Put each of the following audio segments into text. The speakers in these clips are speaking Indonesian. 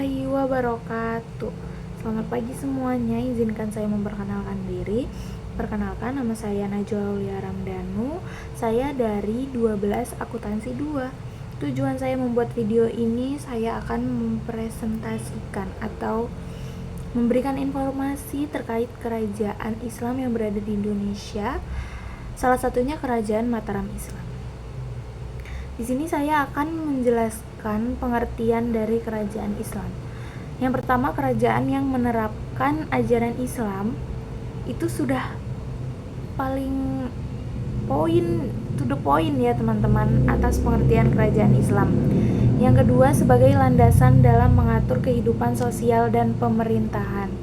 warahmatullahi wabarakatuh. Selamat pagi semuanya, izinkan saya memperkenalkan diri. Perkenalkan, nama saya Najwa Aulia Ramdhanu. Saya dari 12 Akuntansi 2. Tujuan saya membuat video ini, saya akan mempresentasikan atau memberikan informasi terkait kerajaan Islam yang berada di Indonesia. Salah satunya Kerajaan Mataram Islam. Di sini saya akan menjelaskan pengertian dari kerajaan Islam. Yang pertama, kerajaan yang menerapkan ajaran Islam itu sudah paling to the point ya teman-teman atas pengertian kerajaan Islam. Yang kedua, sebagai landasan dalam mengatur kehidupan sosial dan pemerintahan.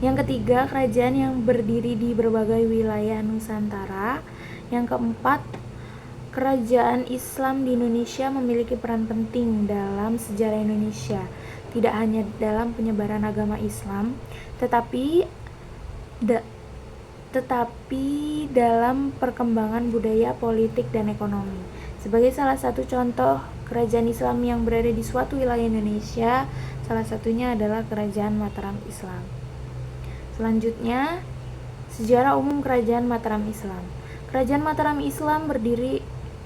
Yang ketiga, kerajaan yang berdiri di berbagai wilayah Nusantara. Yang keempat, kerajaan Islam di Indonesia memiliki peran penting dalam sejarah Indonesia, tidak hanya dalam penyebaran agama Islam, tetapi dalam perkembangan budaya, politik, dan ekonomi. Sebagai salah satu contoh kerajaan Islam yang berada di suatu wilayah Indonesia, salah satunya adalah Kerajaan Mataram Islam. Selanjutnya, sejarah umum Kerajaan Mataram Islam. Kerajaan Mataram Islam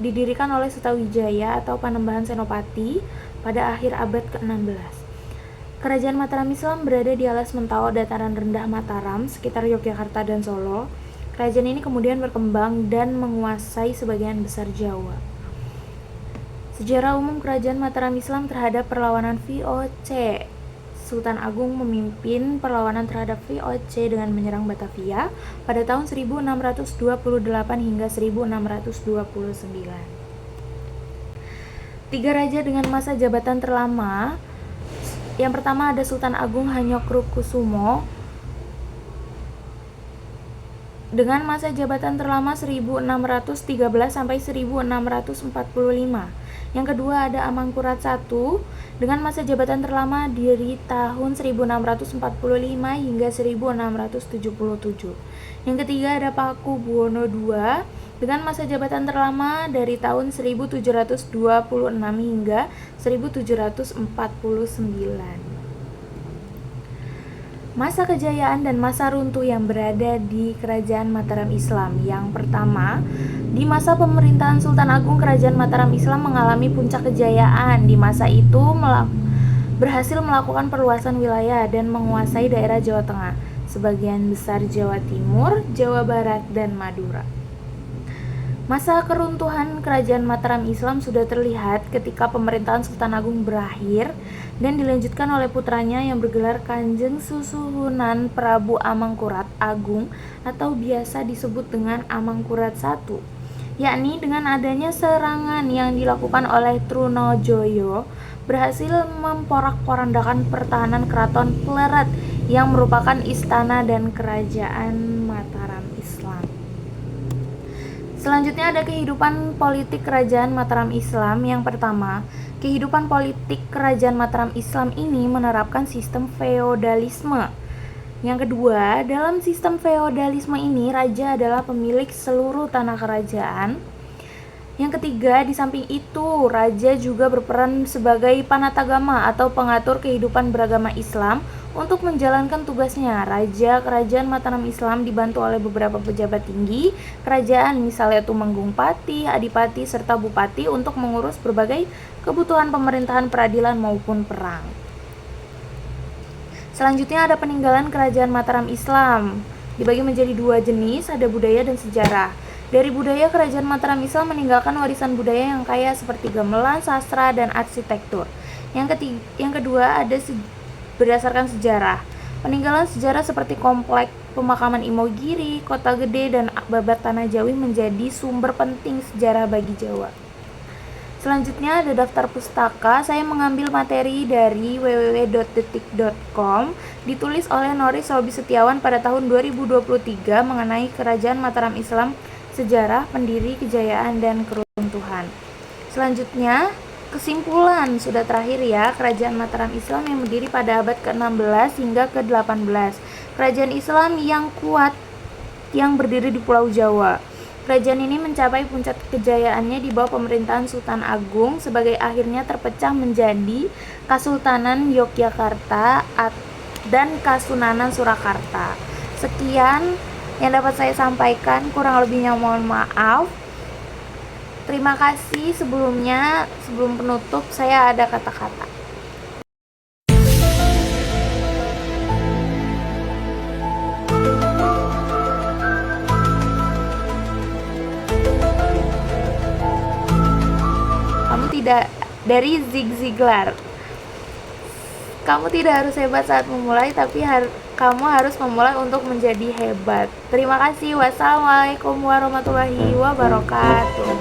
didirikan oleh Sutawijaya atau Panembahan Senopati pada akhir abad ke-16. Kerajaan Mataram Islam berada di alas Mentawai dataran rendah Mataram, sekitar Yogyakarta dan Solo. Kerajaan ini kemudian berkembang dan menguasai sebagian besar Jawa. Sejarah umum Kerajaan Mataram Islam terhadap perlawanan VOC. Sultan Agung memimpin perlawanan terhadap VOC dengan menyerang Batavia pada tahun 1628 hingga 1629. Tiga raja dengan masa jabatan terlama. Yang pertama ada Sultan Agung Hanyokrokusumo dengan masa jabatan terlama 1613 sampai 1645. Yang kedua ada Amangkurat I dengan masa jabatan terlama dari tahun 1645 hingga 1677. Yang ketiga ada Pakubuwono II dengan masa jabatan terlama dari tahun 1726 hingga 1749. Masa kejayaan dan masa runtuh yang berada di Kerajaan Mataram Islam. Yang pertama, di masa pemerintahan Sultan Agung, Kerajaan Mataram Islam mengalami puncak kejayaan. Di masa itu berhasil melakukan perluasan wilayah dan menguasai daerah Jawa Tengah, sebagian besar Jawa Timur, Jawa Barat, dan Madura. Masa keruntuhan Kerajaan Mataram Islam sudah terlihat ketika pemerintahan Sultan Agung berakhir dan dilanjutkan oleh putranya yang bergelar Kanjeng Susuhunan Prabu Amangkurat Agung atau biasa disebut dengan Amangkurat I, yakni dengan adanya serangan yang dilakukan oleh Trunojoyo berhasil memporak-porandakan pertahanan Keraton Plered yang merupakan istana dan kerajaan Mataram Islam. Selanjutnya ada kehidupan politik Kerajaan Mataram Islam. Yang pertama, kehidupan politik Kerajaan Mataram Islam ini menerapkan sistem feodalisme. Yang kedua, dalam sistem feodalisme ini raja adalah pemilik seluruh tanah kerajaan. Yang ketiga, di samping itu raja juga berperan sebagai panatagama atau pengatur kehidupan beragama Islam. Untuk menjalankan tugasnya, Raja Kerajaan Mataram Islam dibantu oleh beberapa pejabat tinggi kerajaan, misalnya Tumenggung Pati, Adipati, serta Bupati untuk mengurus berbagai kebutuhan pemerintahan, peradilan, maupun perang. Selanjutnya ada peninggalan Kerajaan Mataram Islam. Dibagi menjadi dua jenis, ada budaya dan sejarah. Dari budaya, Kerajaan Mataram Islam meninggalkan warisan budaya yang kaya seperti gamelan, sastra, dan arsitektur. Yang kedua ada berdasarkan sejarah. Peninggalan sejarah seperti kompleks pemakaman Imogiri, Kota Gede, dan Babat Tanah Jawi menjadi sumber penting sejarah bagi Jawa. Selanjutnya ada daftar pustaka. Saya mengambil materi dari www.detik.com, ditulis oleh Noris Robi Setiawan pada tahun 2023 mengenai Kerajaan Mataram Islam, sejarah, pendiri, kejayaan, dan keruntuhan. Selanjutnya kesimpulan sudah terakhir ya, Kerajaan Mataram Islam yang berdiri pada abad ke-16 hingga ke-18. Kerajaan Islam yang kuat yang berdiri di Pulau Jawa. Kerajaan ini mencapai puncak kejayaannya di bawah pemerintahan Sultan Agung sebagai akhirnya terpecah menjadi Kasultanan Yogyakarta dan Kasunanan Surakarta. Sekian yang dapat saya sampaikan, kurang lebihnya mohon maaf. Terima kasih. Sebelum penutup saya ada kata-kata. Dari Zig Ziglar. Kamu tidak harus hebat saat memulai, tapi kamu harus memulai untuk menjadi hebat. Terima kasih. Wassalamualaikum warahmatullahi wabarakatuh.